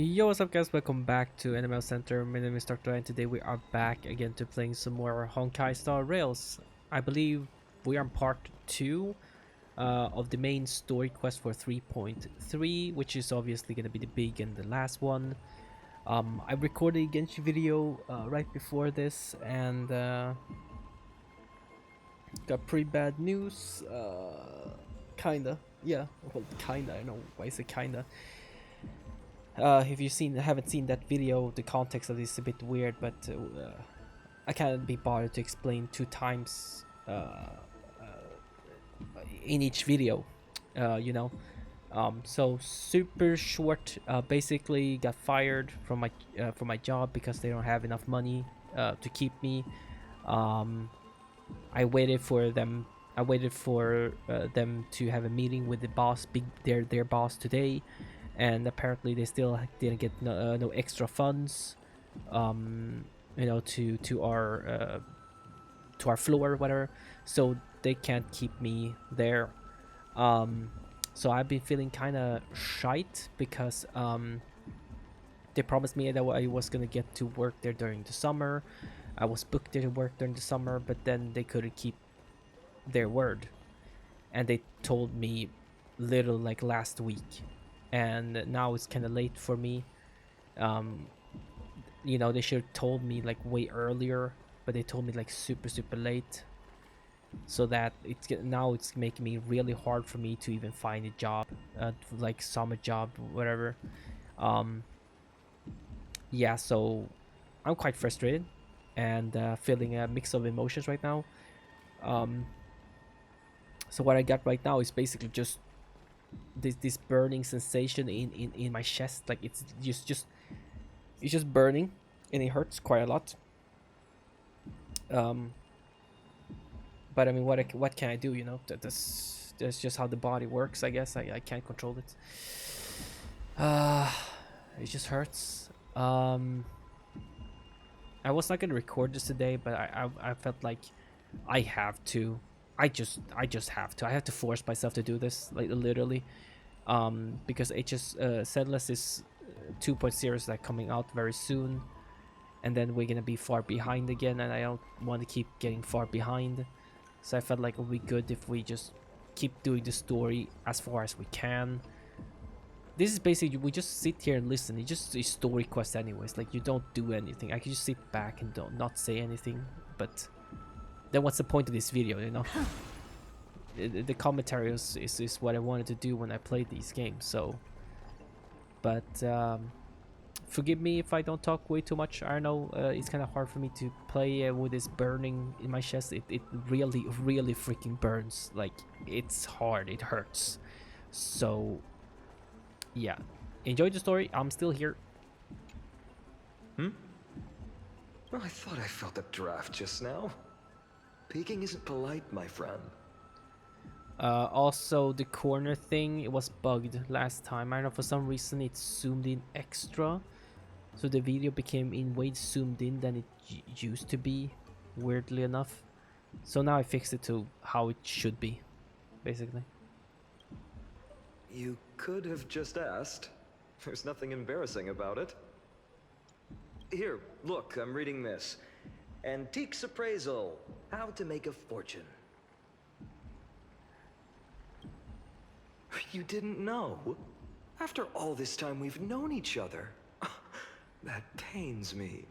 Yo, what's up guys, welcome back to AnimeHealthcenter. My name is Dr. and today we are back again to playing some more Honkai Star Rails. I believe we are on part 2 of the main story quest for 3.3, which is obviously going to be the big and the last one. I recorded a Genshin video right before this and got pretty bad news. Kinda, yeah, well kinda, I don't know why is it kinda. If you haven't seen that video, the context of this is a bit weird, but I can't be bothered to explain 2 times in each video, you know. So super short. Basically, got fired from my job because they don't have enough money to keep me. I waited for them. I waited for them to have a meeting with the boss, their boss today, and apparently they still didn't get no extra funds, you know, to our floor or whatever, so they can't keep me there. So I've been feeling kind of shite because they promised me that I was gonna get to work there during the summer. I was booked there to work during the summer, but then they couldn't keep their word, and they told me little like last week, and now it's kind of late for me. You know, they should have told me like way earlier, but they told me like super late, so that now it's making me really hard for me to even find a job, like summer job, whatever. Yeah, so I'm quite frustrated and feeling a mix of emotions right now. So what I got right now is basically just this burning sensation in my chest. Like it's just burning, and it hurts quite a lot. But I mean, what can I do? You know, that's just how the body works. I guess I can't control it. It just hurts. I was not gonna record this today, but I felt like I have to. I just have to. I have to force myself to do this, like literally, because HS Zenless is 2.0 is like coming out very soon, and then we're gonna be far behind again, and I don't want to keep getting far behind. So I felt like it would be good if we just keep doing the story as far as we can. This is basically, we just sit here and listen. It's just a story quest anyways. Like, you don't do anything. I can just sit back and not say anything, but then what's the point of this video, you know? The commentary is what I wanted to do when I played these games, so. But forgive me if I don't talk way too much. I know it's kind of hard for me to play with this burning in my chest. It really freaking burns. Like, it's hard, it hurts. So yeah, enjoy the story. I'm still here. Well, I thought I felt a draft just now. Peeking isn't polite, my friend. Also, the corner thing, it was bugged last time. I don't know, for some reason it zoomed in extra, so the video became in way zoomed in than it used to be, weirdly enough. So now I fixed it to how it should be, basically. You could have just asked. There's nothing embarrassing about it. Here, look, I'm reading this. Antiques Appraisal. How to make a fortune. You didn't know? After all this time we've known each other. That pains me.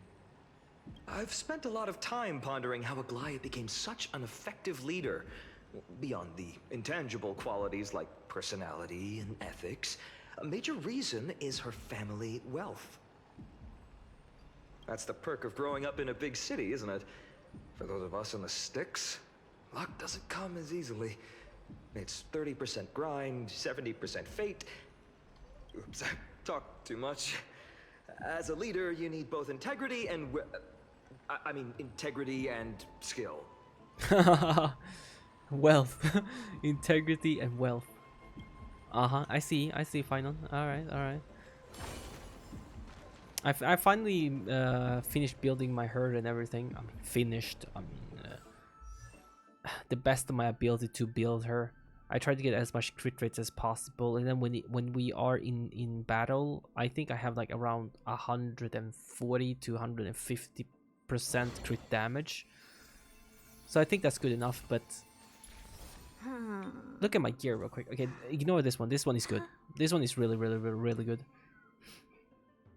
I've spent a lot of time pondering how Aglaia became such an effective leader. Beyond the intangible qualities like personality and ethics, a major reason is her family wealth. That's the perk of growing up in a big city, isn't it? For those of us in the sticks, luck doesn't come as easily. It's 30% grind, 70% fate. Oops, I talked too much. As a leader, you need both integrity and integrity and skill. Wealth. Integrity and wealth. I see, final. All right. I finally finished building my herd and everything. The best of my ability to build her. I try to get as much crit rates as possible, and then when we are in battle, I think I have like around 140 to 150% crit damage. So I think that's good enough, but look at my gear real quick. Okay, ignore this one. This one is good. This one is really good.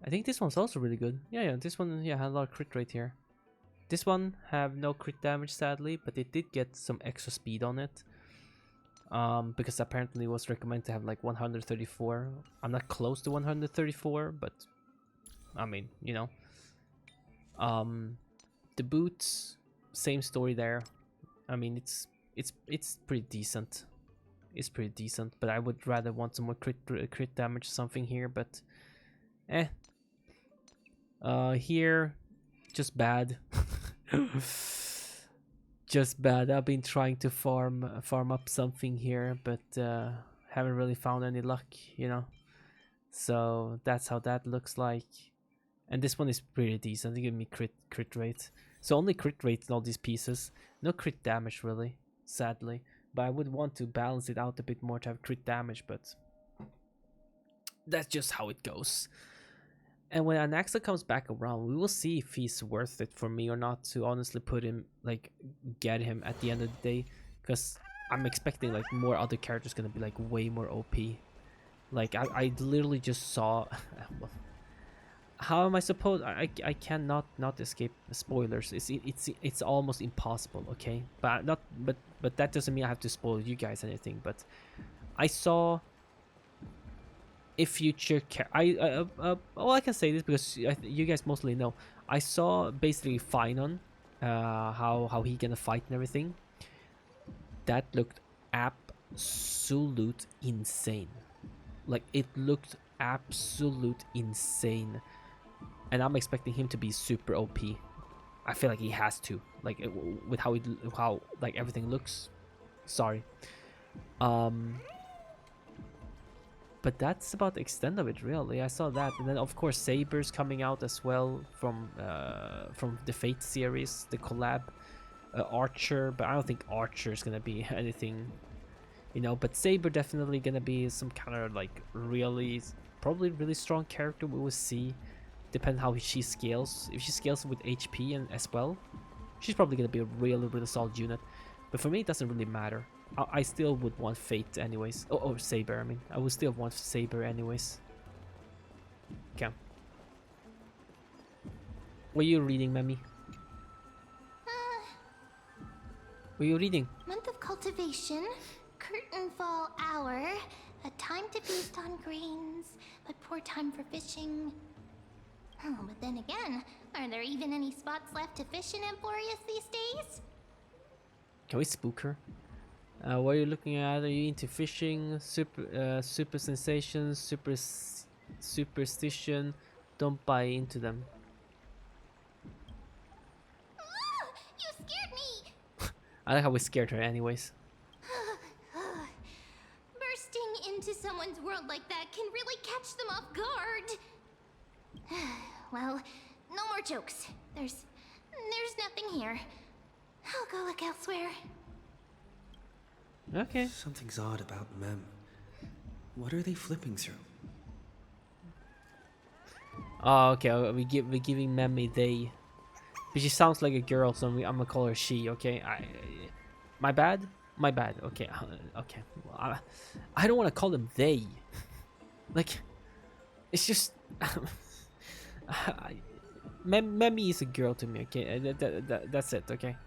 I think this one's also really good. Yeah, this one, yeah, had a lot of crit rate here. This one have no crit damage, sadly, but it did get some extra speed on it. Because apparently it was recommended to have like 134. I'm not close to 134, but I mean, you know. The boots, same story there. I mean, it's pretty decent. It's pretty decent, but I would rather want some more crit damage something here, but here, just bad. Just bad. I've been trying to farm up something here, but haven't really found any luck, you know. So that's how that looks like. And this one is pretty decent. They give me crit rate. So only crit rate in all these pieces. No crit damage really, sadly. But I would want to balance it out a bit more to have crit damage, but that's just how it goes. And when Anaxa comes back around, we will see if he's worth it for me or not to honestly put him, like, get him at the end of the day. Because I'm expecting, like, more other characters gonna be, like, way more OP. Like, I literally just saw... How am I supposed... I cannot not escape spoilers. It's almost impossible, okay? But that doesn't mean I have to spoil you guys anything. But I saw... a future I can say this because you guys mostly know. I saw basically Finon, how he gonna fight and everything. That looked absolute insane. Like, it looked absolute insane, and I'm expecting him to be super OP. I feel like he has to, like, with how like everything looks. Sorry. But that's about the extent of it, really. I saw that, and then of course Saber's coming out as well from the Fate series, the collab. Archer, but I don't think Archer is gonna be anything, you know. But Saber definitely gonna be some kind of like probably really strong character. We will see, depending how she scales. If she scales with HP and as well, she's probably gonna be a really solid unit. But for me, it doesn't really matter. I still would want Fate anyways. Oh, Saber, I mean. I would still want Saber anyways. Okay. What are you reading, Memi? What are you reading? Month of cultivation, curtain fall hour, a time to feast on grains, but poor time for fishing. Oh, but then again, are there even any spots left to fish in Amphorius these days? Can we spook her? What are you looking at? Are you into fishing? Super sensations? Superstition? Don't buy into them. You scared me! I like how we scared her anyways. Bursting into someone's world like that can really catch them off guard. Well, no more jokes. There's nothing here. I'll go look elsewhere. Okay. Something's odd about Mem. What are they flipping through? Oh, okay. We're giving Memi they, but she sounds like a girl, so I'm gonna call her she. Okay. My bad. Okay. Okay. Well, I don't want to call them they. Like, it's just. Memi is a girl to me. Okay. That's it. Okay.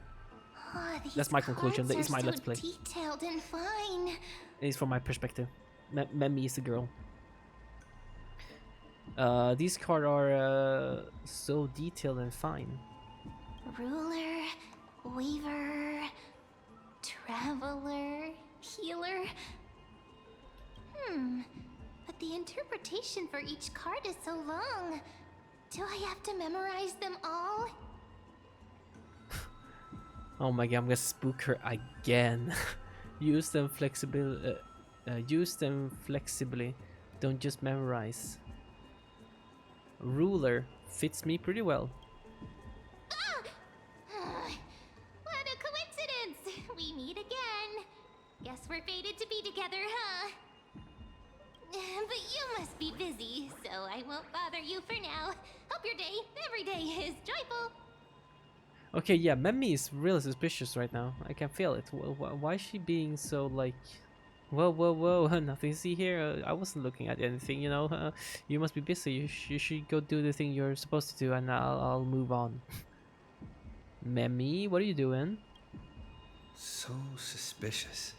Oh, that's my conclusion. That is my let's play. Detailed and fine. It is from my perspective. Memi is a girl. These cards are so detailed and fine. Ruler, weaver, traveler, healer. But the interpretation for each card is so long. Do I have to memorize them all? Oh my god, I'm gonna spook her again. Use them flexibly. Don't just memorize. Ruler fits me pretty well. What a coincidence! We meet again. Guess we're fated to be for now. Hope your day, every day, is joyful. Okay, yeah, Memmi is really suspicious right now. I can feel it. Why is she being so like... Whoa, whoa, whoa, nothing to see here. I wasn't looking at anything, you know. You must be busy. You should go do the thing you're supposed to do, and I'll move on. Memmi, what are you doing? So suspicious.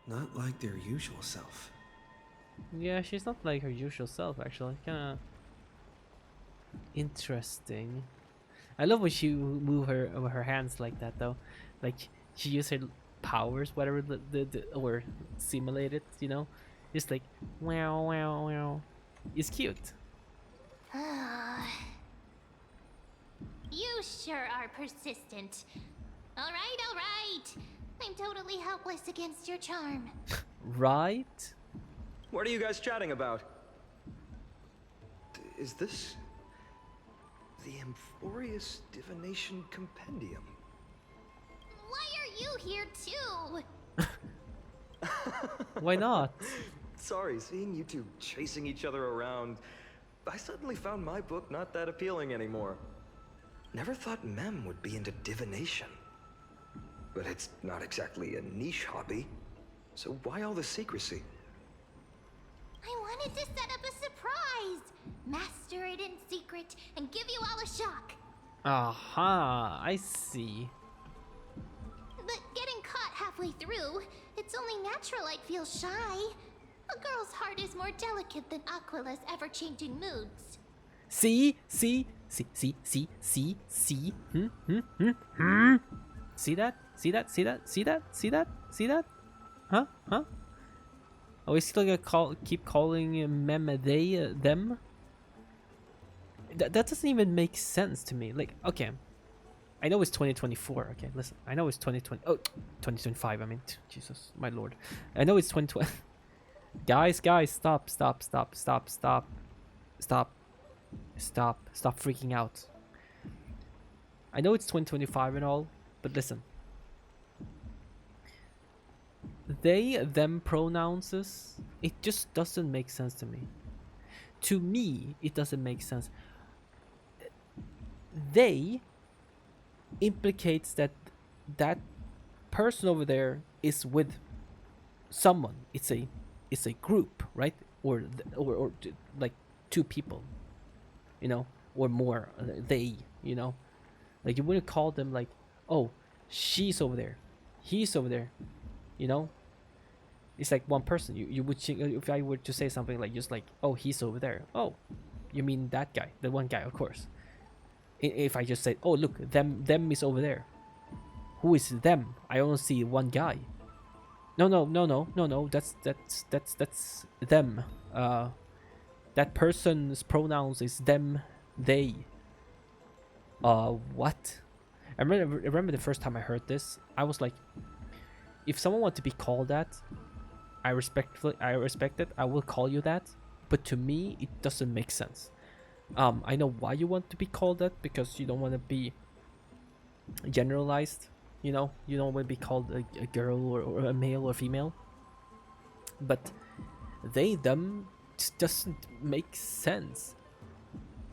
Not like their usual self. Yeah, she's not like her usual self, actually. Kinda interesting. I love when she move her hands like that, though. Like, she used her powers, whatever, or simulate it, you know? Just like, wow, wow, wow. It's cute. You sure are persistent. All right. I'm totally helpless against your charm. Right? What are you guys chatting about? Is this the Amphorious Divination Compendium? Why are you here too? Why not? Sorry, seeing you two chasing each other around, I suddenly found my book not that appealing anymore. Never thought Mem would be into divination. But it's not exactly a niche hobby. So why all the secrecy? I wanted to set up a surprise. Master it in secret and give you all a shock. Aha, I see. But getting caught halfway through, it's only natural I'd feel shy. A girl's heart is more delicate than Aquila's ever-changing moods. See? See that? See that? Huh? Are we still gonna keep calling Mem they, them? That doesn't even make sense to me. Like, okay, I know it's 2024. Okay, listen, I know it's 2020. Oh, 2025. I mean, Jesus, my lord. I know it's 2020. Guys, stop freaking out. I know it's 2025 and all, but listen. They, them pronouns, it just doesn't make sense to me. To me, it doesn't make sense. They implicates that that person over there is with someone. It's a group, right? Or like two people, you know, or more. They, you know, like you wouldn't call them like, oh, she's over there, he's over there, you know. It's like one person. You would if I were to say something like just like, oh, he's over there. Oh, you mean that guy, the one guy, of course. If I just say, oh, look, them is over there. Who is them? I only see one guy. No. That's them. That person's pronouns is them, they. What? I remember the first time I heard this, I was like, if someone wants to be called that, I respect it. I will call you that. But to me, it doesn't make sense. I know why you want to be called that, because you don't want to be generalized. You know, you don't want to be called a girl or a male or female. But they, them, just doesn't make sense.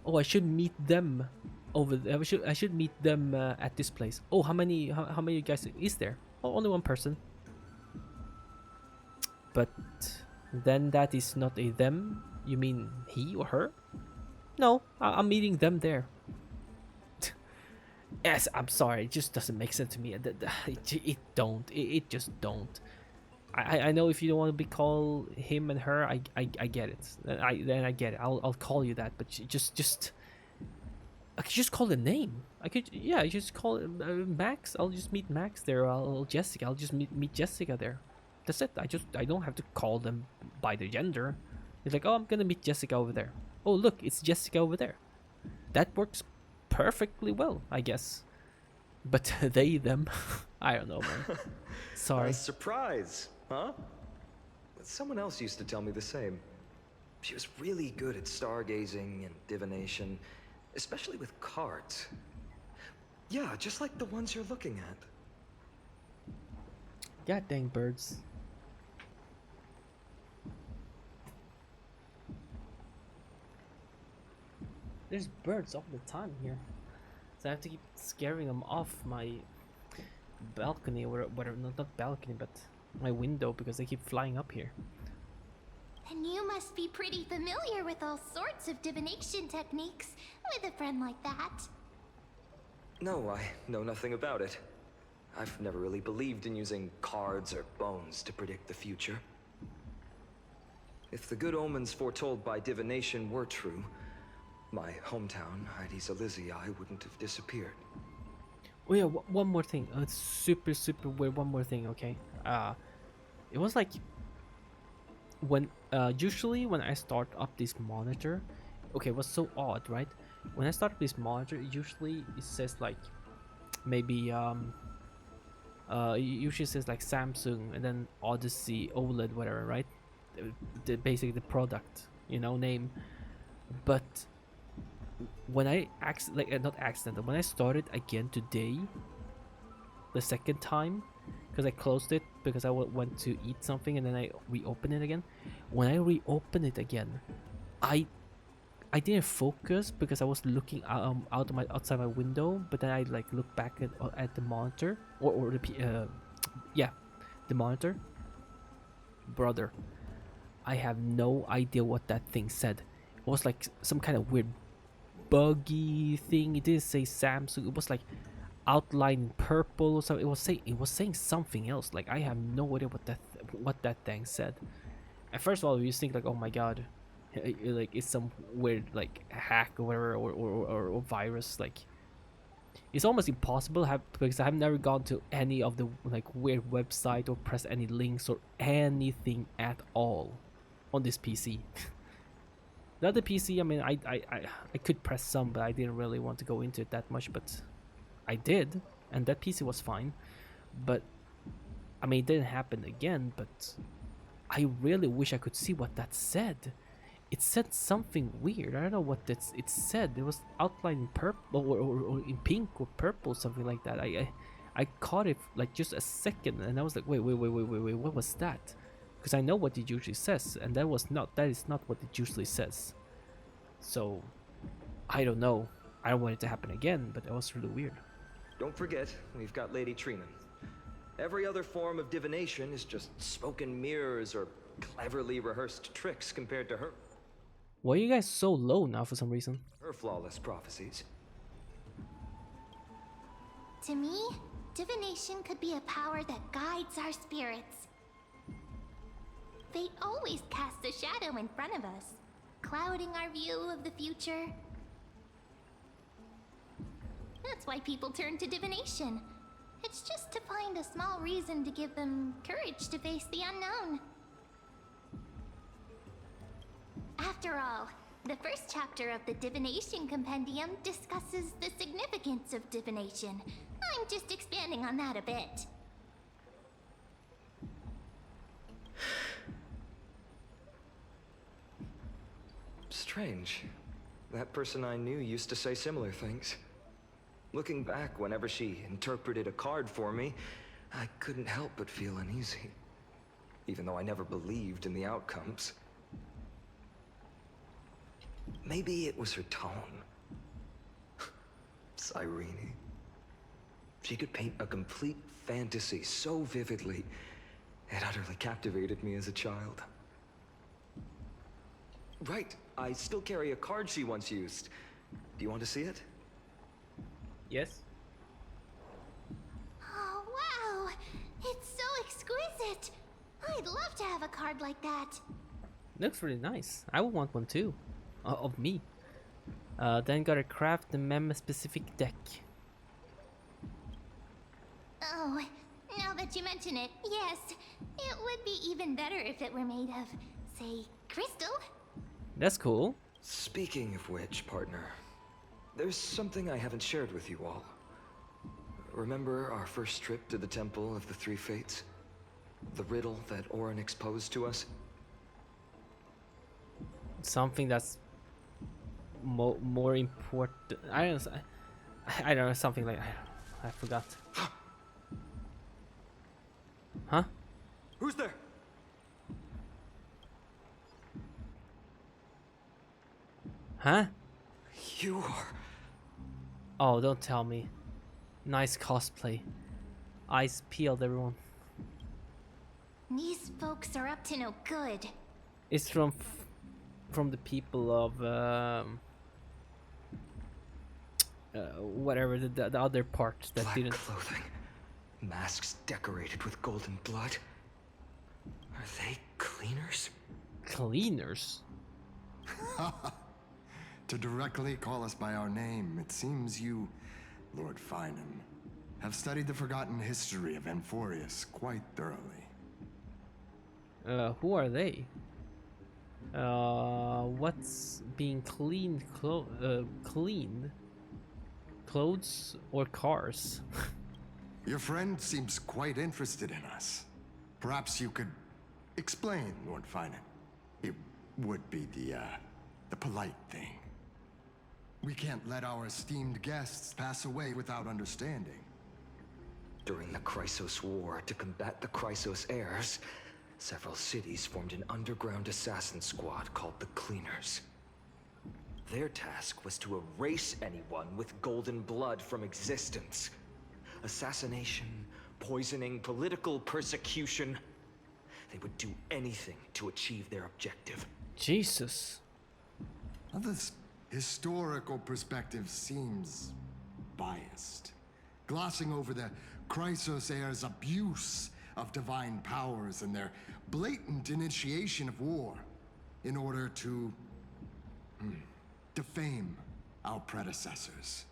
Oh, I should meet them over there. I should meet them at this place. Oh, how many guys is there? Oh, only one person. But then that is not a them. You mean he or her? No, I'm meeting them there. Yes, I'm sorry. It just doesn't make sense to me. It just don't. I know if you don't want to be called him and her, I get it. Then I get it. I'll call you that. But just I could just call the name. I just call it Max. I'll just meet Max there. Jessica. I'll just meet Jessica there. That's it. I don't have to call them by the gender. It's like, oh, I'm gonna meet Jessica over there. Oh, look, it's Jessica over there. That works perfectly well, I guess. But they, them, I don't know, man. Sorry. Surprise, huh? Someone else used to tell me the same. She was really good at stargazing and divination, especially with cards. Yeah, just like the ones you're looking at. God dang birds. there's birds all the time here, so I have to keep scaring them off my balcony or whatever. Not balcony, but my window, because they keep flying up here. And you must be pretty familiar with all sorts of divination techniques with a friend like that. No, I know nothing about it. I've never really believed in using cards or bones to predict the future. If the good omens foretold by divination were true, my hometown, Heidi's Elysiae, wouldn't have disappeared. Oh yeah, one more thing. It's super weird. One more thing, okay? It was like when usually when I start up this monitor, okay, it was so odd, right? When I start up this monitor, usually it says like maybe it usually says like Samsung and then Odyssey OLED whatever, right? Basically the product, you know, name. But when I not accidental, when I started again today, the second time, because I closed it because I went to eat something and then I reopened it again. When I reopened it again, I didn't focus because I was looking out of outside my window, but then I like looked back at the monitor or the yeah, the monitor. Brother, I have no idea what that thing said. It was like some kind of weird buggy thing. It didn't say Samsung. It was like outlined in purple or something. It was saying something else. Like I have no idea what that thing said. And first of all, you just think like, oh my god, like it's some weird like hack or whatever or virus. Like it's almost impossible because I've never gone to any of the like weird website or pressed any links or anything at all on this PC. The other PC, I mean, I could press some, but I didn't really want to go into it that much. But I did, and that PC was fine. But I mean, it didn't happen again. But I really wish I could see what that said. It said something weird. I don't know what it said. It was outlined in purple or in pink or purple, something like that. I caught it like just a second, and I was like, wait, what was that? Because I know what it usually says, and that is not what it usually says. So I don't know. I don't want it to happen again, but it was really weird. Don't forget, we've got Lady Trina. Every other form of divination is just smoke and mirrors or cleverly rehearsed tricks compared to Why are you guys so low now for some reason? her flawless prophecies. To me, divination could be a power that guides our spirits. Fate always casts a shadow in front of us, clouding our view of the future. That's why people turn to divination. It's just to find a small reason to give them courage to face the unknown. After all, the first chapter of the Divination Compendium discusses the significance of divination. I'm just expanding on that a bit. Strange. That person I knew used to say similar things. Looking back, whenever she interpreted a card for me, I couldn't help but feel uneasy. Even though I never believed in the outcomes. Maybe it was her tone. Cyrene. She could paint a complete fantasy so vividly, it utterly captivated me as a child. Right, I still carry a card she once used. Do you want to see it? Yes. Oh, wow! It's so exquisite! I'd love to have a card like that. Looks really nice. I would want one too. Of me. Then gotta craft the mem-specific deck. Oh, now that you mention it, yes. It would be even better if it were made of, say, crystal. That's cool. Speaking of which, partner, there's something I haven't shared with you all. Remember our first trip to the Temple of the Three Fates? The riddle that Orin exposed to us? Something that's more important. I don't know, something like I forgot. Huh? Who's there? Huh? You are... Oh, don't tell me. Nice cosplay. Eyes peeled, everyone. These folks are up to no good. It's from the people of whatever the other part that Black didn't. clothing. Masks decorated with golden blood. Are they cleaners? Cleaners. To directly call us by our name, it seems you, Lord Finan, have studied the forgotten history of Amphorius quite thoroughly. Who are they? What's being cleaned? Cleaned? Clothes or cars? Your friend seems quite interested in us. Perhaps you could explain, Lord Finan. It would be the polite thing. We can't let our esteemed guests pass away without understanding. During the Chrysos War, to combat the Chrysos heirs, several cities formed an underground assassin squad called the Cleaners. Their task was to erase anyone with golden blood from existence. Assassination, poisoning, political persecution. They would do anything to achieve their objective. Jesus. Now, this historical perspective seems biased, glossing over the Chrysos heirs' abuse of divine powers and their blatant initiation of war in order to defame our predecessors.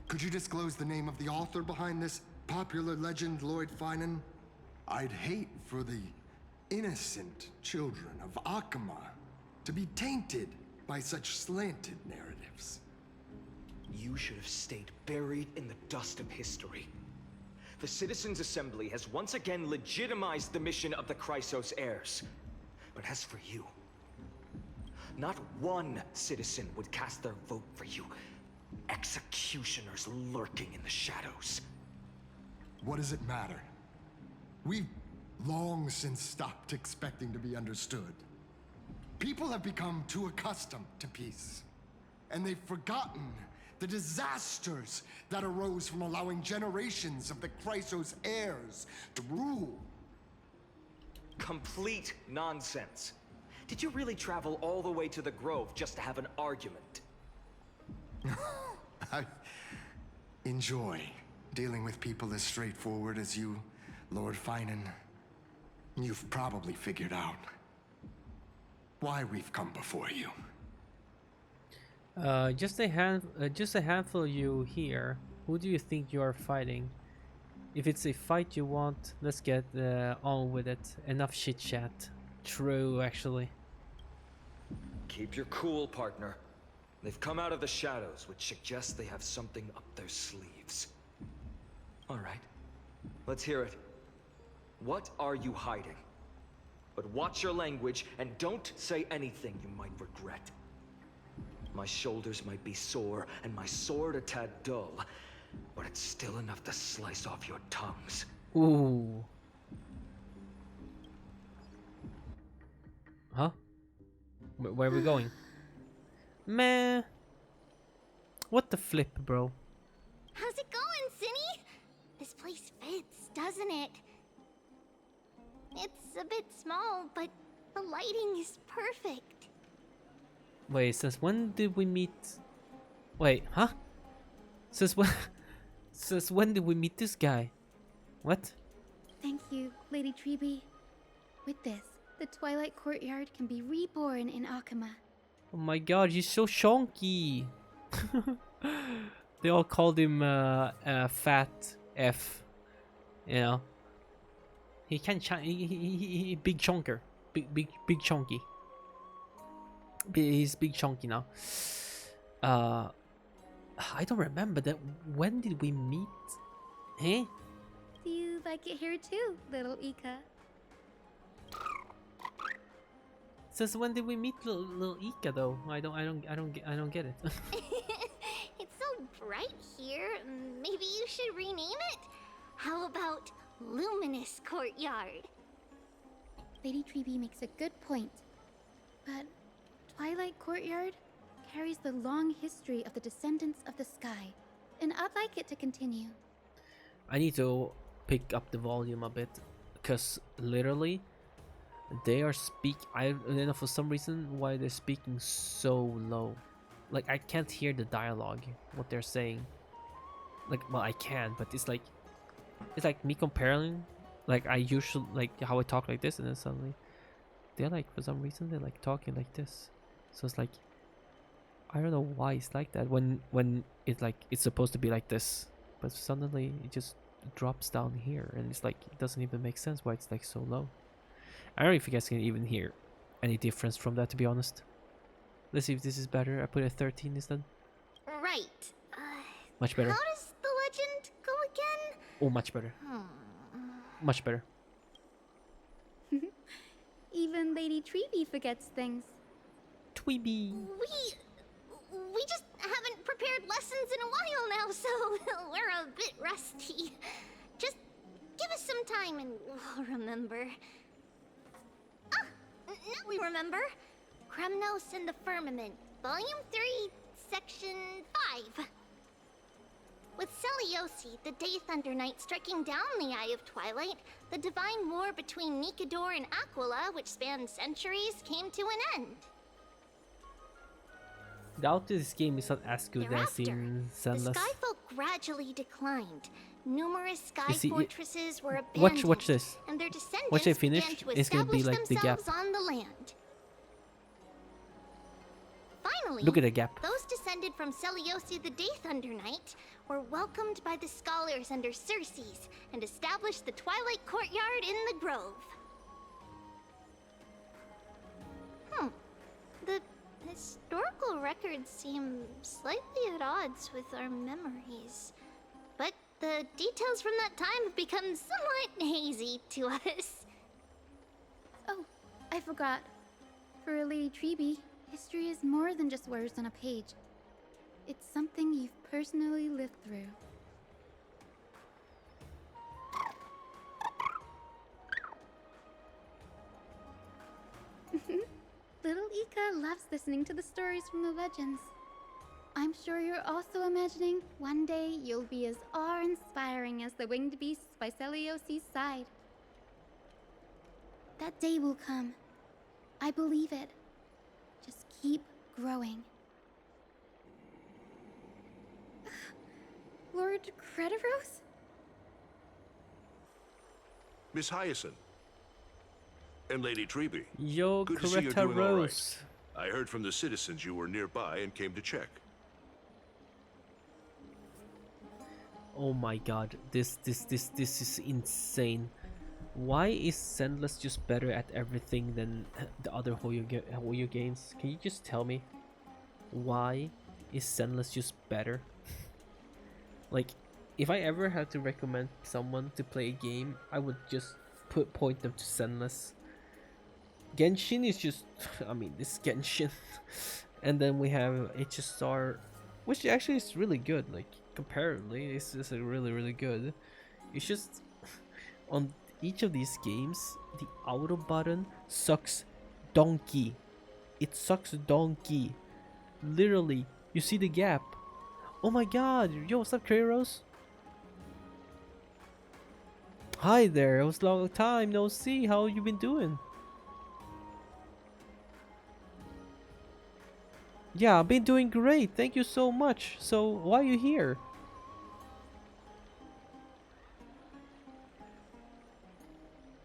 Could you disclose the name of the author behind this popular legend, Lord Finan? I'd hate for the innocent children of Akama to be tainted by such slanted narratives. You should have stayed buried in the dust of history. The Citizens' Assembly has once again legitimized the mission of the Chrysos heirs. But as for you, not one citizen would cast their vote for you. Executioners lurking in the shadows. What does it matter? We've long since stopped expecting to be understood. People have become too accustomed to peace, and they've forgotten the disasters that arose from allowing generations of the Chrysos heirs to rule. Complete nonsense. Did you really travel all the way to the Grove just to have an argument? I enjoy dealing with people as straightforward as you, Lord Finan. You've probably figured out why we've come before you. Just a handful of you here. Who do you think you are fighting? If it's a fight you want, let's get on with it. Enough chit chat. True, actually. Keep your cool, partner. They've come out of the shadows, which suggests they have something up their sleeves. All right, let's hear it. What are you hiding? But watch your language and don't say anything you might regret. My shoulders might be sore and my sword a tad dull, but it's still enough to slice off your tongues. Ooh. Huh? Where are we going? Meh. What the flip, bro? How's it going, Cinny? This place fits, doesn't it? It's a bit small, but the lighting is perfect. Wait, since when did we meet? Wait, huh? Since when? Since when did we meet this guy? What? Thank you, Lady Treeby. With this, the Twilight Courtyard can be reborn in Akama. Oh my god, he's so chonky. They all called him Fat F. You know. He can he big chunker. Big chunky. He's big chunky now. I don't remember that. When did we meet? Hey? Do you like it here too, little Ika? Since when did we meet little Ika though? I don't get it. It's so bright here. Maybe you should rename it? How about Luminous Courtyard? Lady Treeby makes a good point. But Twilight Courtyard carries the long history of the descendants of the sky, and I'd like it to continue. I need to pick up the volume a bit, because literally they are I don't know for some reason why they're speaking so low. Like I can't hear the dialogue, what they're saying. Like, well, I can, but it's like me comparing, like I usually like how I talk like this, and then suddenly they're like, for some reason they're like talking like this. So it's like, I don't know why it's like that when it's like it's supposed to be like this, but suddenly it just drops down here, and it's like it doesn't even make sense why it's like so low. I don't know if you guys can even hear any difference from that, to be honest. Let's see if this is better. I put a 13 instead. Right. Much better. How does the legend go again? Oh, much better. Much better. Even Lady Treeby forgets things. Tweeby. We just haven't prepared lessons in a while now, so we're a bit rusty. Just give us some time and we'll remember. Ah, now we remember. Kremnos and the Firmament, Volume 3, Section 5. With Seliosi, the Day Thunder Knight, striking down the Eye of Twilight, the divine war between Nikador and Aquila, which spanned centuries, came to an end. The output of this game is not as good as Thereafter, in the Zenless. Skyfolk gradually declined. Numerous sky see, fortresses were abandoned, watch this. and their descendants Once they finish, began to it's gonna be establish like the gap. themselves on the land. Finally, Look at the gap. those descended from Seliosi the Day Thunder Knight were welcomed by the scholars under Circes and established the Twilight Courtyard in the Grove. The historical records seem slightly at odds with our memories, but the details from that time have become somewhat hazy to us. Oh, I forgot. For Lady Treeby, history is more than just words on a page. It's something you've personally lived through. Little Ika loves listening to the stories from the legends. I'm sure you're also imagining one day you'll be as awe-inspiring as the winged beasts by Seliosi's side. That day will come. I believe it. Just keep growing. Lord Crediros? Miss Hyacinth. And Lady Treeby. Yo, Good to see you're doing all right. Coretta I heard from the citizens you were nearby and came to check. Oh my god, this is insane. Why is Zenless just better at everything than the other Hoyo games? Can you just tell me? Why is Zenless just better? Like, if I ever had to recommend someone to play a game, I would just point them to Zenless. Genshin is just, I mean, this is Genshin. And then we have HSR, which actually is really good. Like, comparatively, it's just really good. It's just, on each of these games, the auto button sucks donkey. It sucks donkey. Literally, you see the gap. Oh my god, yo, what's up, Kreros? Hi there, it was a long time no see. How you been doing? Yeah, I've been doing great. Thank you so much. So, why are you here?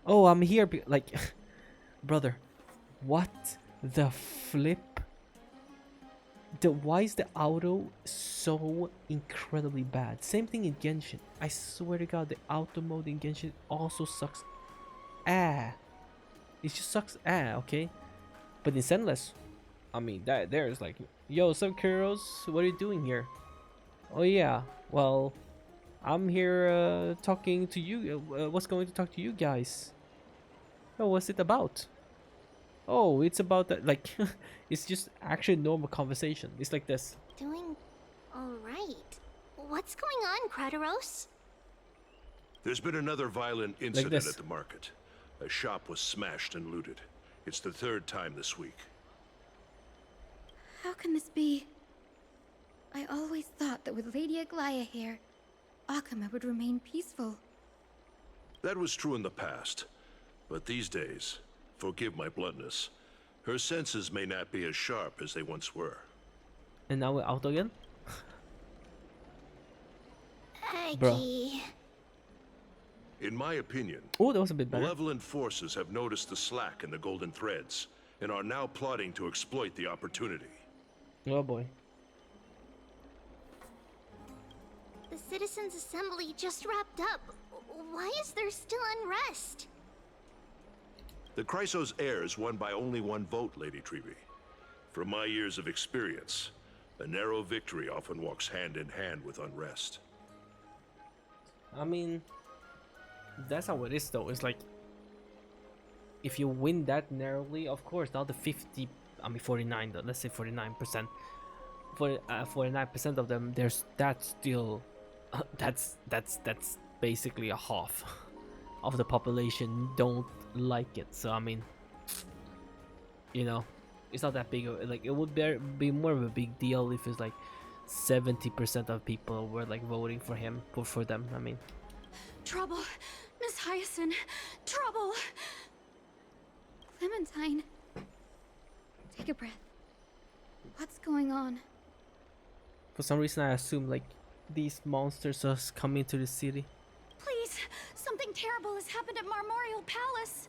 Oh, I'm here. Like, brother, what the flip? Why is the auto so incredibly bad? Same thing in Genshin. I swear to God, the auto mode in Genshin also sucks. It just sucks. Okay. But in Zenless, I mean, there's like, yo, what's up, Kuros? What are you doing here? Oh yeah, well, I'm here talking to you. What's going to talk to you guys? Oh, what's it about? Oh, it's about that. Like, it's just actually normal conversation. It's like this. Doing all right. What's going on, Crediros? There's been another violent incident this. at the market. A shop was smashed and looted. It's the third time this week. How How can this be? I always thought that with Lady Aglaya here, AWSOME would remain peaceful. That was true in the past. But these days, forgive my bluntness, her senses may not be as sharp as they once were. And now we're out again? Bro. Aggie. In my opinion, Oh, that was a bit better. malevolent forces have noticed the slack in the golden threads and are now plotting to exploit the opportunity. Oh boy. The Citizens' Assembly just wrapped up. Why is there still unrest? The Chrysos heirs won by only one vote, Lady Treby. From my years of experience, a narrow victory often walks hand in hand with unrest. I mean, that's how it is though. It's like, if you win that narrowly, of course, now the 49 though, let's say 49%. For 49% of them, that's still, that's basically a half of the population don't like it. So I mean, you know, it's not that big of, like, it would be more of a big deal if it's like 70% of people were like voting for him, for them. I mean, Trouble! Miss Hyacinth! Trouble! Clementine. Take a breath. What's going on? for some reason I assume like these monsters are coming to the city. Please! Something terrible has happened at Marmorial Palace!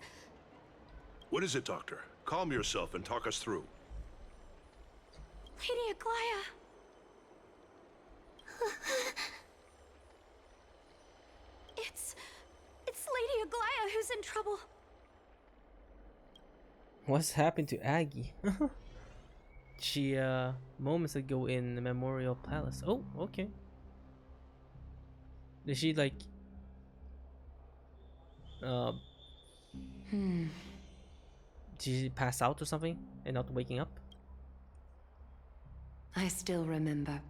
What is it, Doctor? Calm yourself and talk us through. Lady Aglaya! It's Lady Aglaya who's in trouble. What's happened to Aggie? She moments ago in the Memorial Palace. Oh, okay. Did she like did she pass out or something and not waking up? I still remember.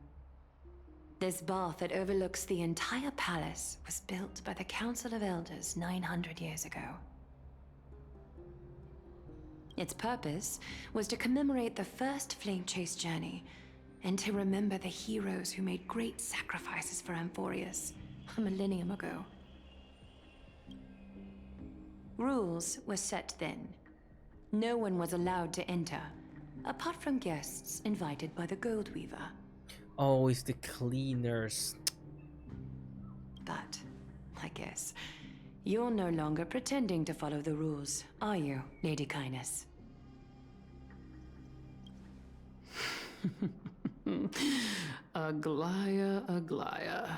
This bath that overlooks the entire palace was built by the Council of Elders 900 years ago. Its purpose was to commemorate the first flame chase journey and to remember the heroes who made great sacrifices for Amphorius a millennium ago. Rules were set then. No one was allowed to enter, apart from guests invited by the Goldweaver. Oh, it's the cleaners. But, I guess, you're no longer pretending to follow the rules, are you, Lady Kindness? Aglaya, Aglaya.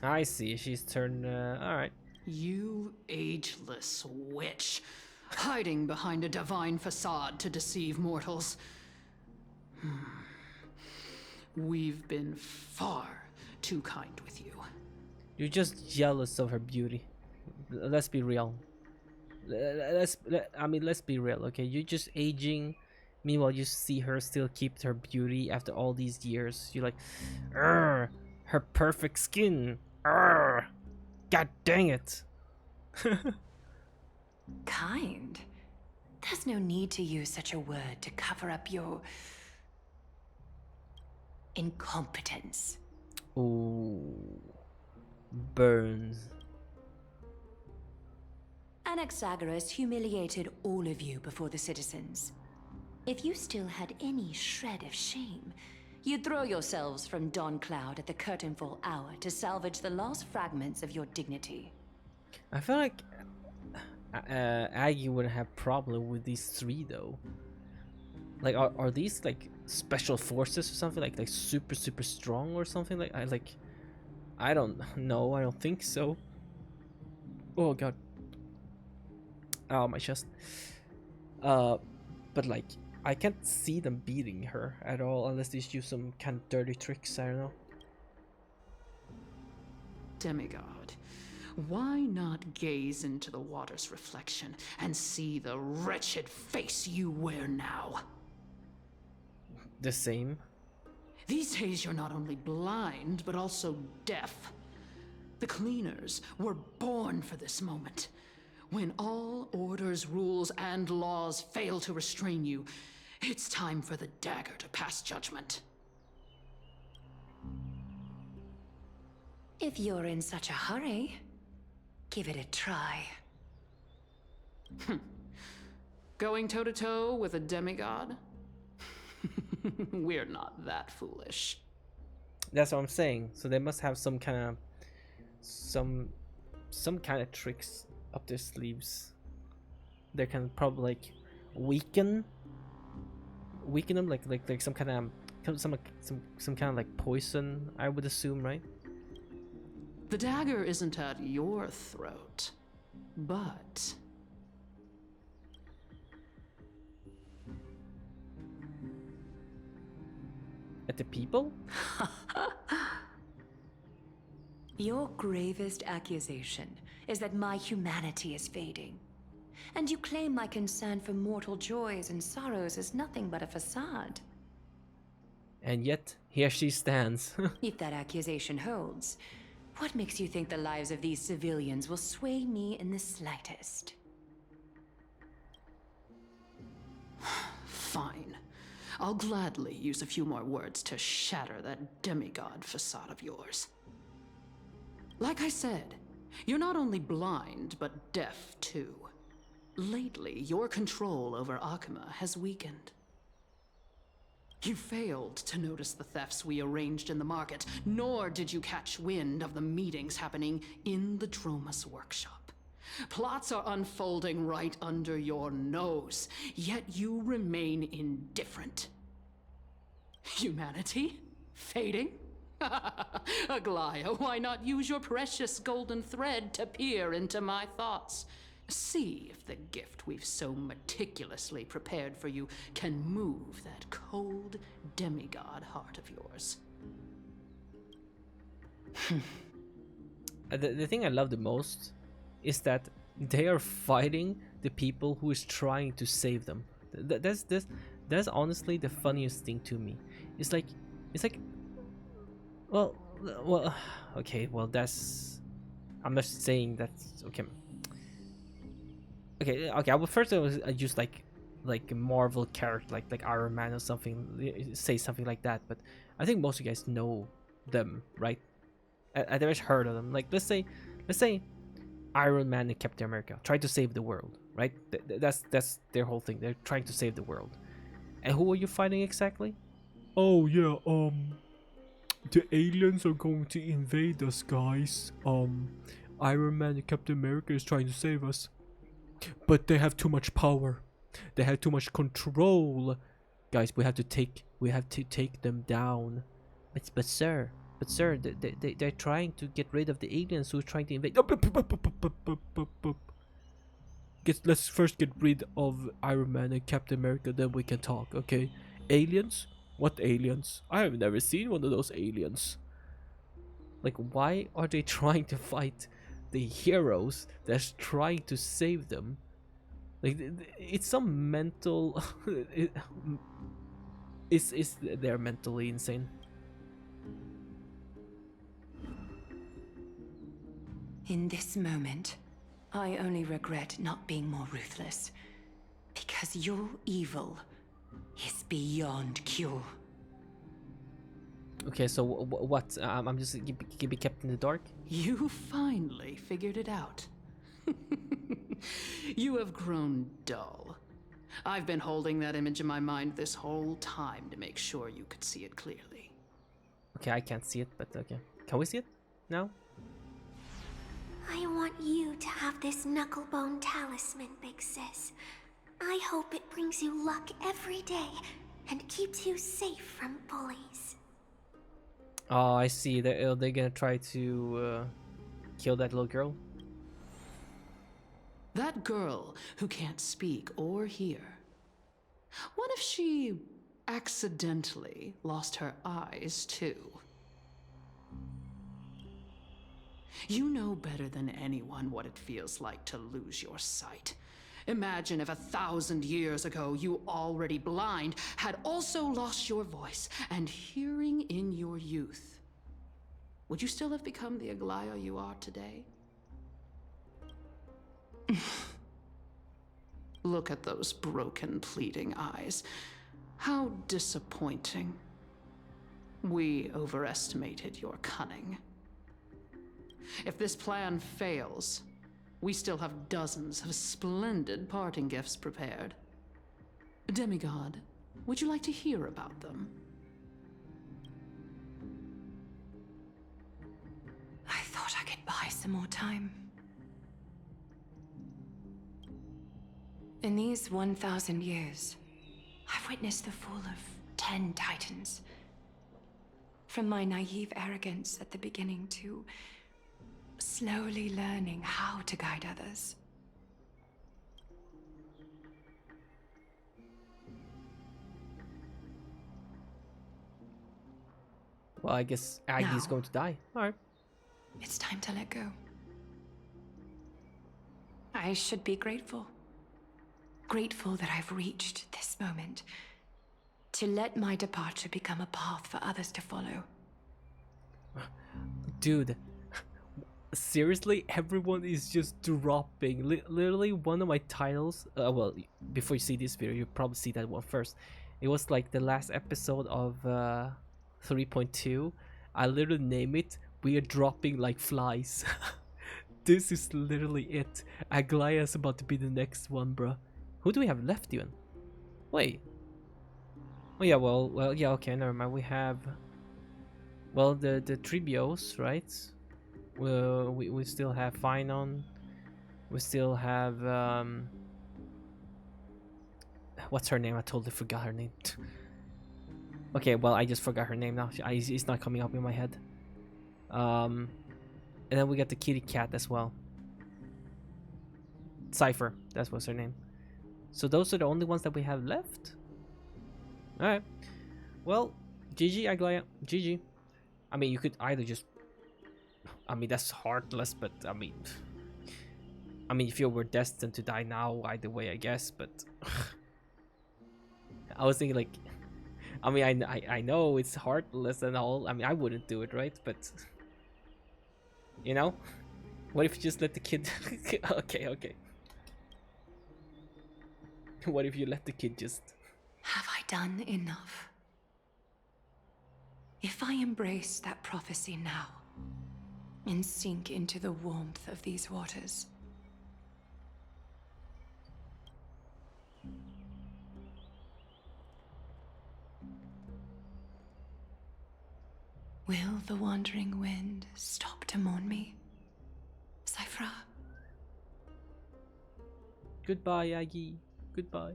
I see, she's turned alright. You ageless witch, hiding behind a divine facade to deceive mortals. We've been far too kind with you. You're just jealous of her beauty. Let's be real. Let's be real, okay? You're just aging. Meanwhile, you see her still keep her beauty after all these years. You're like, her perfect skin. God dang it. Kind? There's no need to use such a word to cover up your incompetence. Ooh. Burns. Anaxagoras humiliated all of you before the citizens. If you still had any shred of shame, you'd throw yourselves from dawn cloud at the curtainfall hour to salvage the last fragments of your dignity. I feel like Aggie wouldn't have problem with these three though. Like, are these like special forces or something, like super strong or something? I don't know. I don't think so. Oh god. Oh, my chest. But like, I can't see them beating her at all unless they use some kind of dirty tricks. I don't know. Demigod, why not gaze into the water's reflection and see the wretched face you wear now? The same. These days you're not only blind, but also deaf. The cleaners were born for this moment. When all orders, rules, and laws fail to restrain you, It's time for the dagger to pass judgment. If you're in such a hurry, give it a try. Going toe-to-toe with a demigod? We're not that foolish. That's what I'm saying. So they must have some kind of some kind of tricks up their sleeves. They can probably like weaken them like some kind of some kind of like poison, I would assume, right? The dagger isn't at your throat, but At the people? Your gravest accusation is that my humanity is fading. And you claim my concern for mortal joys and sorrows is nothing but a facade. And yet, here she stands. If that accusation holds, what makes you think the lives of these civilians will sway me in the slightest? fine. I'll gladly use a few more words to shatter that demigod facade of yours. Like I said, you're not only blind, but deaf too. Lately, your control over Akuma has weakened. You failed to notice the thefts we arranged in the market, nor did you catch wind of the meetings happening in the Dromus workshop. Plots are unfolding right under your nose, yet you remain indifferent. Humanity? Fading? Aglaya, why not use your precious golden thread to peer into my thoughts? See if the gift we've so meticulously prepared for you can move that cold demigod heart of yours. The thing I love the most is that they are fighting the people who is trying to save them. That's honestly the funniest thing to me. It's like, well, okay, well that's, I'm not saying that's okay. Okay. I will first use like a Marvel character like Iron Man or something, say something like that. But I think most of you guys know them, right? I've always heard of them. Like let's say Iron Man and Captain America try to save the world, right? That's their whole thing. They're trying to save the world. And who are you fighting exactly? Oh yeah, the aliens are going to invade us, guys. Iron Man and Captain America is trying to save us. But they have too much power. They have too much control. Guys, we have to take them down. But sir, they're trying to get rid of the aliens who are trying to invade. Let's first get rid of Iron Man and Captain America, then we can talk, okay? Aliens? What aliens? I have never seen one of those aliens. Like, why are they trying to fight the heroes that's trying to save them? Like, it's some mental... they're mentally insane. In this moment, I only regret not being more ruthless. Because your evil is beyond cure. Okay, so what? I'm just gonna be kept in the dark? You finally figured it out. You have grown dull. I've been holding that image in my mind this whole time to make sure you could see it clearly. Okay, I can't see it, but okay. Can we see it now? I want you to have this knucklebone talisman, Big Sis. I hope it brings you luck every day and keeps you safe from bullies. Oh, I see. They're gonna try to kill that little girl. That girl who can't speak or hear. What if she accidentally lost her eyes too? You know better than anyone what it feels like to lose your sight. Imagine if 1,000 years ago you, already blind, had also lost your voice and hearing in your youth. Would you still have become the Aglaya you are today? Look at those broken, pleading eyes. How disappointing. We overestimated your cunning. If this plan fails, we still have dozens of splendid parting gifts prepared. Demigod, would you like to hear about them? I thought I could buy some more time. In these 1,000 years, I've witnessed the fall of 10 titans. From my naive arrogance at the beginning to slowly learning how to guide others. Well, I guess Aggie's Now. going to die. Alright. It's time to let go. I should be grateful. Grateful that I've reached this moment. To let my departure become a path for others to follow. Dude, seriously, everyone is just dropping. Literally, one of my titles. Well, before you see this video, you probably see that one first. It was like the last episode of 3.2. I literally name it. We are dropping like flies. This is literally it. Aglaya's about to be the next one, bro. Who do we have left even? Wait. Oh yeah, well, yeah, okay, never mind. We have, well, the tribios, right? We still have Finon. We still have what's her name? I totally forgot her name. Okay, well, I just forgot her name now. It's not coming up in my head. And then we got the kitty cat as well. Cypher, that's what's her name. So those are the only ones that we have left. Alright. Well, GG, Aglaya. GG. I mean, you could either just... I mean, that's heartless, but I mean, if you were destined to die now, either way, I guess, but... I was thinking, like... I mean, I know it's heartless and all. I mean, I wouldn't do it, right? But... You know? What if you just let the kid... Okay. What if you let the kid just... Have I done enough? If I embrace that prophecy now, and sink into the warmth of these waters, will the wandering wind stop to mourn me, Cyphra? Goodbye, Aggie. Goodbye.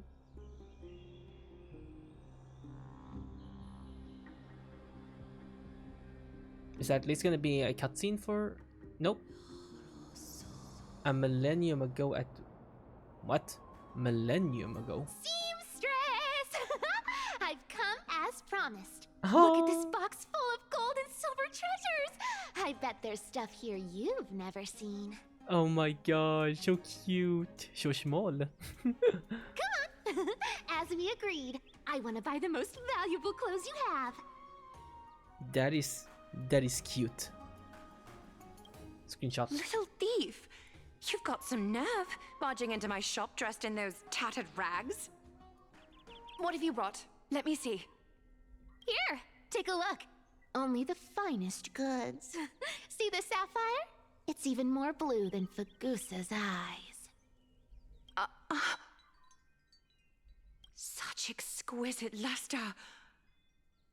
Is that at least gonna be a cutscene for... Nope. A millennium ago at... What? Millennium ago? Seamstress! I've come as promised. Oh. Look at this box full of gold and silver treasures. I bet there's stuff here you've never seen. Oh my gosh, so cute. So small. As we agreed, I want to buy the most valuable clothes you have. That is cute. Screenshot. Little thief! You've got some nerve, barging into my shop dressed in those tattered rags. What have you brought? Let me see. Here, take a look. Only the finest goods. See the sapphire? It's even more blue than Fagusa's eyes. Such exquisite luster.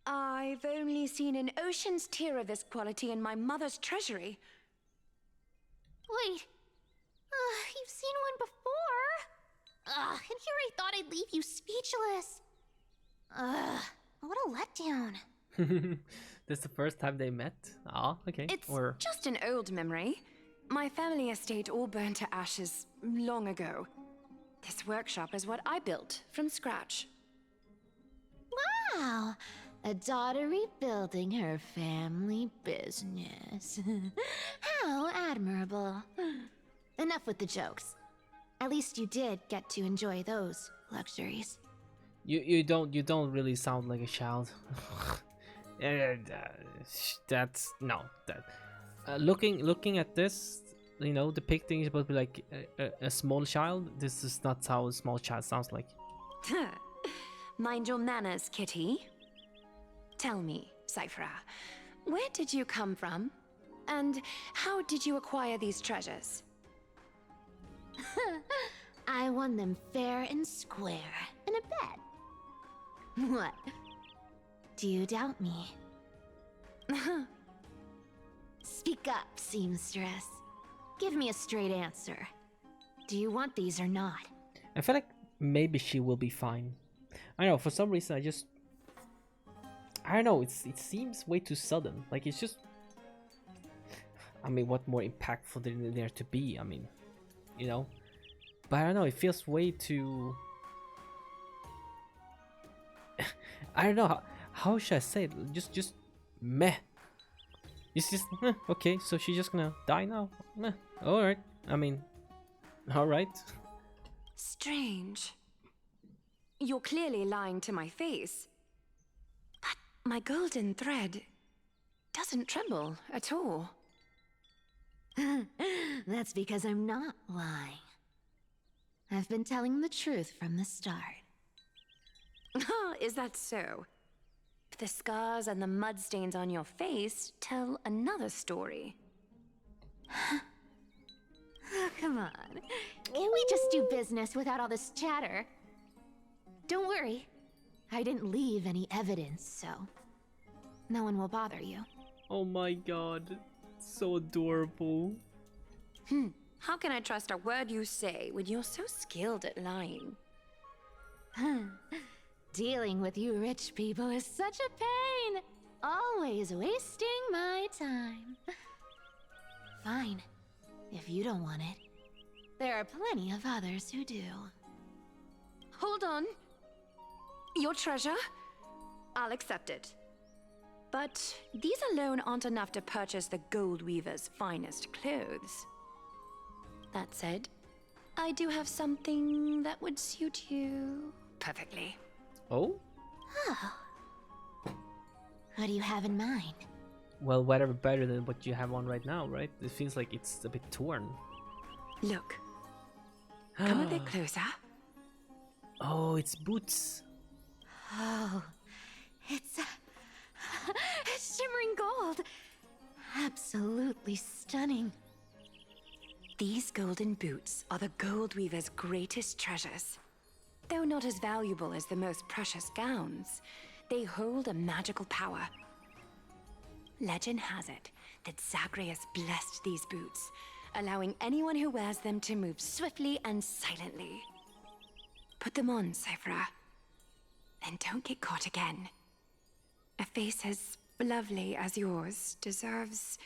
I've only seen an ocean's tier of this quality in my mother's treasury. Wait. You've seen one before. And here I thought I'd leave you speechless. What a letdown. That's the first time they met? Ah, okay. It's just an old memory. My family estate all burned to ashes long ago. This workshop is what I built from scratch. Wow. A daughter rebuilding her family business. How admirable. Enough with the jokes. At least you did get to enjoy those luxuries. You don't really sound like a child. That's no that. Looking at this, you know, depicting is supposed to be like a small child. This is not how a small child sounds like. Mind your manners, kitty. Tell me, Cyphera, where did you come from? And how did you acquire these treasures? I won them fair and square in a bet. What? Do you doubt me? Speak up, seamstress. Give me a straight answer. Do you want these or not? I feel like maybe she will be fine. I know, for some reason I don't know, it seems way too sudden. Like, it's just, I mean, what more impactful than there to be? I mean, you know? But I don't know, it feels way too... I don't know, how should I say it? Just meh. It's just, okay, so she's just gonna die now? Meh, alright, I mean, alright. Strange. You're clearly lying to my face. But my golden thread doesn't tremble at all. That's because I'm not lying. I've been telling the truth from the start. Is that so? The scars and the mud stains on your face tell another story. Oh, come on. Can we just do business without all this chatter? Don't worry. I didn't leave any evidence, so no one will bother you. Oh my god, so adorable. How can I trust a word you say when you're so skilled at lying? Dealing with you rich people is such a pain. Always wasting my time. Fine, if you don't want it. There are plenty of others who do. Hold on. Your treasure? I'll accept it. But these alone aren't enough to purchase the Gold Weaver's finest clothes. That said, I do have something that would suit you perfectly. Oh? Oh. What do you have in mind? Well, whatever better than what you have on right now, right? It feels like it's a bit torn. Look. Come a bit closer. Oh, it's boots. Oh, it's shimmering gold. Absolutely stunning. These golden boots are the Gold Weaver's greatest treasures. Though not as valuable as the most precious gowns, they hold a magical power. Legend has it that Zagreus blessed these boots, allowing anyone who wears them to move swiftly and silently. Put them on, Cyphera, and don't get caught again. A face as lovely as yours deserves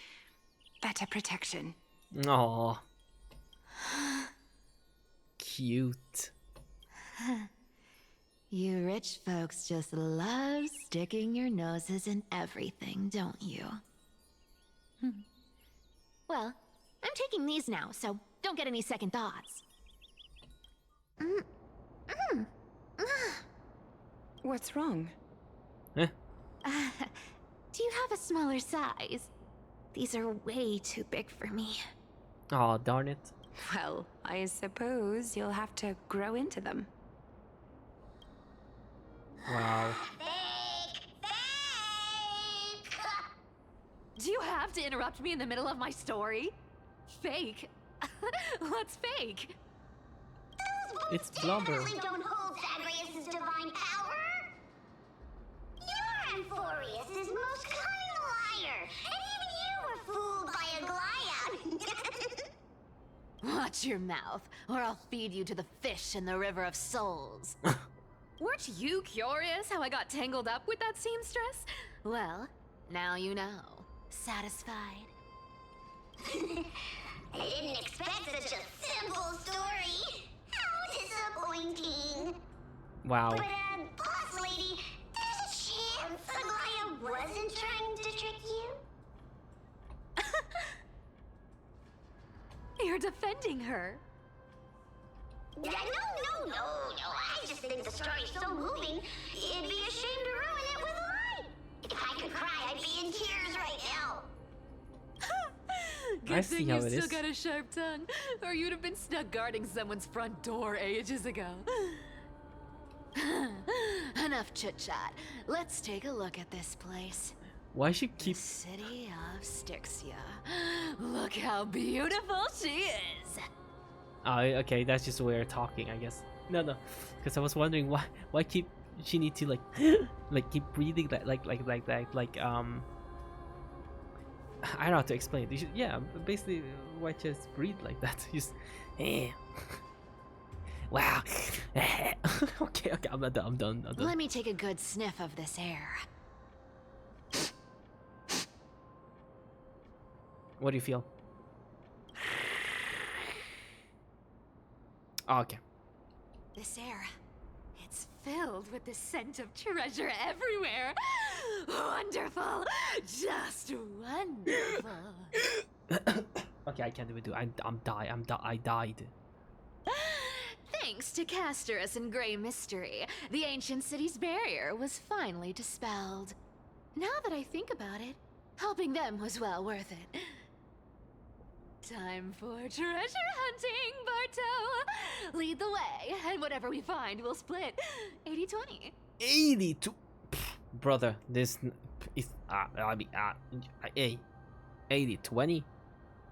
better protection. Aww. Cute. You rich folks just love sticking your noses in everything, don't you? Well, I'm taking these now, so don't get any second thoughts. What's wrong? Eh? Do you have a smaller size? These are way too big for me. Aw, darn it. Well, I suppose you'll have to grow into them. Wow. Do you have to interrupt me in the middle of my story? Fake? What's fake? It's blubber. Definitely don't hold Zagreus' divine power. You're Amphorius' most cunning liar, and even you were fooled by a Glyad. Watch your mouth, or I'll feed you to the fish in the River of Souls. Weren't you curious how I got tangled up with that seamstress? Well, now you know. Satisfied? I didn't expect such a simple story. How disappointing. Wow. But, boss lady, there's a chance Aglaya wasn't trying to trick you? You're defending her. No. I just think the story's so moving, it'd be a shame to ruin it with a lie. If I could cry, I'd be in tears right now. Good I see thing how you it still is. got a sharp tongue, or you'd have been stuck guarding someone's front door ages ago. Enough chit-chat. Let's take a look at this place. Why she keep? The city of Styxia. Look how beautiful she is. Oh, okay, that's just way of talking, I guess. No, because I was wondering why keep she need to like like keep breathing like I don't know how to explain. You should, yeah, basically why just breathe like that? Just wow. Okay, I'm not done. I'm done. Let me take a good sniff of this air. What do you feel? Oh, okay. This air, it's filled with the scent of treasure everywhere. Wonderful, just wonderful. Okay, I can't even do it. I died. Thanks to Castorus and Grey Mystery, the ancient city's barrier was finally dispelled. Now that I think about it, helping them was well worth it. Time for treasure hunting, Barto! Lead the way, and whatever we find, we'll split 80-20. 82. Brother, this is I mean 80-20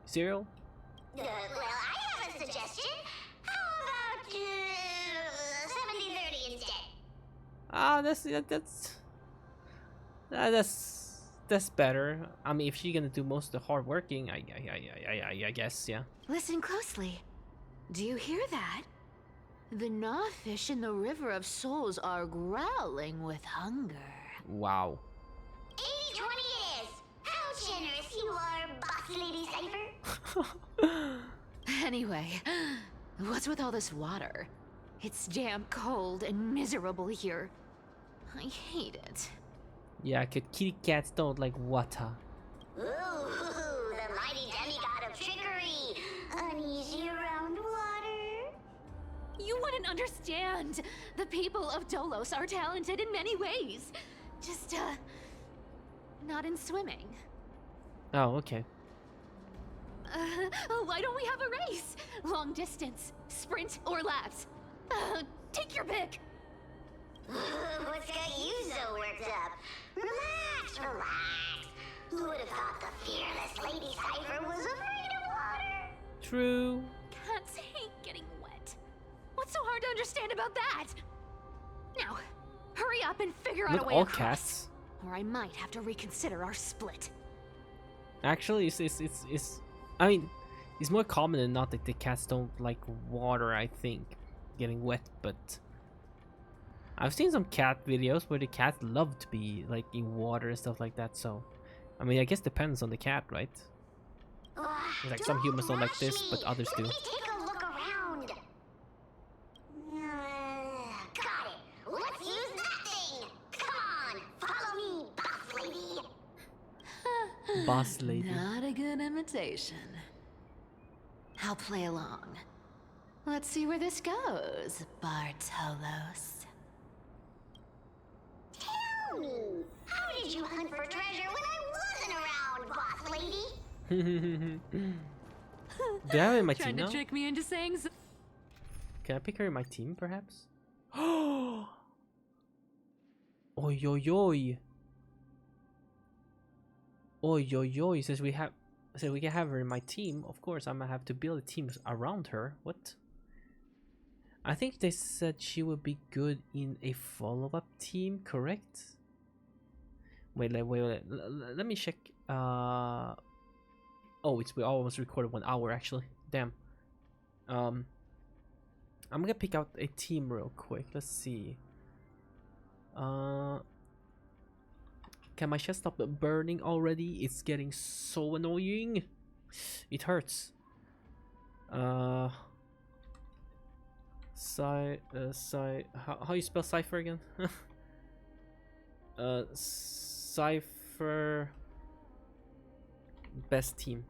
cereal. Well, I have a suggestion. How about 70-30 instead? That's better. I mean, if she's gonna do most of the hard working, I guess, yeah. Listen closely. Do you hear that? The gnawfish in the River of Souls are growling with hunger. Wow. 80-20 it is. How generous you are, Boss Lady Cypher. Anyway, what's with all this water? It's damp, cold, and miserable here. I hate it. Yeah, kitty cats don't like water. Ooh, the mighty demigod of trickery. Uneasy around water. You wouldn't understand. The people of Dolos are talented in many ways. Just, not in swimming. Oh, okay. Why don't we have a race? Long distance, sprint, or laps? Take your pick. What's got you so worked up? Relax, relax. Who would have thought the fearless Lady Cypher was afraid of water? True. Cats hate getting wet. What's so hard to understand about that? Now, hurry up and figure out Not a way all across, cats. or I might have to reconsider our split. Actually, it's I mean, it's more common than not that the cats don't like water, I think, getting wet, but I've seen some cat videos where the cats love to be like in water and stuff like that, so I mean, I guess depends on the cat, right? Like some humans don't like this, but others do. Let me take a look around. Got it. Let's use that thing. Come on, follow me, boss lady. Boss lady. Not a good imitation. I'll play along. Let's see where this goes, Bartolos. Tell me, how did you hunt for treasure when I wasn't around, boss lady? Do I have her in my Trying team to now? trick me into saying so. Can I pick her in my team, perhaps? Oi, oi, oi. Oi, oi, oi. Says we can have her in my team. Of course, I'm gonna have to build a team around her. What? I think they said she would be good in a follow-up team, correct? Wait. Let me check. Oh, we almost recorded 1 hour actually. Damn. I'm gonna pick out a team real quick. Let's see. Can my chest stop burning already? It's getting so annoying. It hurts. How you spell cipher again? Cipher best team.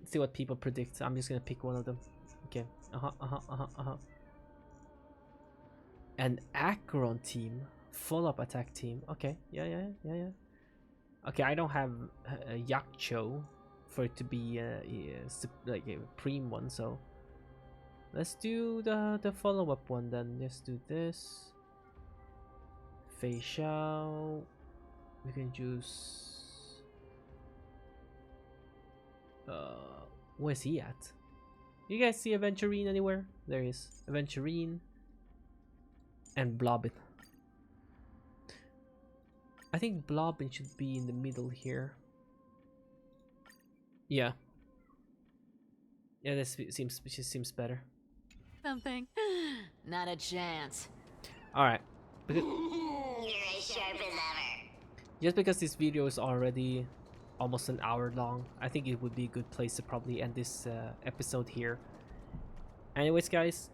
Let's see what people predict. I'm just gonna pick one of them. Okay. An Acheron team, follow-up attack team. Okay. Yeah. Okay, I don't have a Yakcho for it to be like a prime one, so let's do the follow-up one then. Let's do this. Fei Xiao. We can choose. Where's he at? You guys see Aventurine anywhere? There he is. Aventurine and Blobbin. I think Blobbin should be in the middle here. Yeah. Yeah, this seems better. Something. Not a chance. Alright. You're as sharp as ever. Just because this video is already almost an hour long, I think it would be a good place to probably end this episode here. Anyways, guys,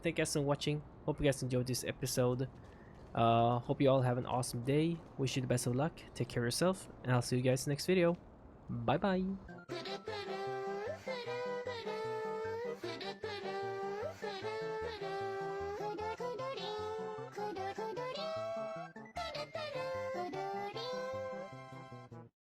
thank you guys for watching. Hope you guys enjoyed this episode. Hope you all have an awesome day. Wish you the best of luck. Take care of yourself, and I'll see you guys next video. Bye bye.